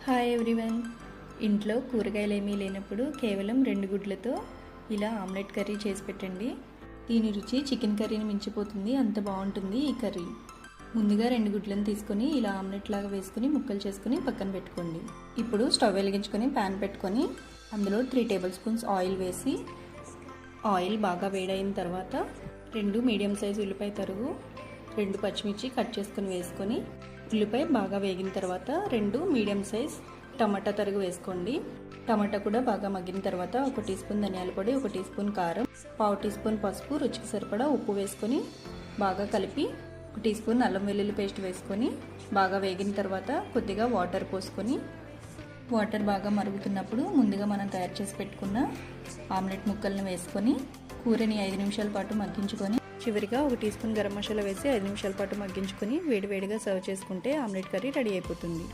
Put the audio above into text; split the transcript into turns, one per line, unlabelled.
Hi everyone. ఇంట్లో కూరగాయలు ఏమీ లేనప్పుడు కేవలం 2 గుడ్లతో ఇలా ఆమ్లెట్ కర్రీ చేసి పెట్టండి. దీని రుచి చికెన్ కర్రీని మించిపోతుంది, అంత బాగుంటుంది ఈ కర్రీ. ముందుగా 2 గుడ్లను తీసుకొని ఇలా ఆమ్లెట్ లాగా వేసుకొని ముక్కలు చేసుకొని పక్కన పెట్టుకోండి. ఇప్పుడు స్టవ్ వెలిగించుకొని ప్యాన్ పెట్టుకొని అందులో 3 టేబుల్ స్పూన్స్ ఆయిల్ వేసి, ఆయిల్ బాగా వేడైన తర్వాత 2 మీడియం సైజు ఉల్లిపాయ తరుగు, 2 పచ్చిమిర్చి కట్ చేసుకొని వేసుకొని, ఉల్లిపాయ బాగా వేగిన తర్వాత 2 మీడియం సైజ్ టమాటా తరుగు వేసుకోండి. టమాటా కూడా బాగా మగ్గిన తర్వాత 1 టీ స్పూన్ ధనియాల పొడి, 1 టీ స్పూన్ కారం, 1/2 టీ స్పూన్ పసుపు, రుచికి సరిపడా ఉప్పు వేసుకొని బాగా కలిపి 1 టీ స్పూన్ అల్లం వెల్లుల్లి పేస్ట్ వేసుకొని బాగా వేగిన తర్వాత కొద్దిగా వాటర్ పోసుకొని, వాటర్ బాగా మరుగుతున్నప్పుడు ముందుగా మనం తయారు చేసి పెట్టుకున్న ఆమ్లెట్ ముక్కలను వేసుకొని కూరని 5 నిమిషాల పాటు మగ్గించుకొని చివరిగా 1 టీ స్పూన్ గరం మసాలా వేసి 5 నిమిషాల పాటు మగ్గించుకొని వేడివేడిగా సర్వ్ చేసుకుంటే ఆమ్లెట్ కర్రీ రెడీ అయిపోతుంది.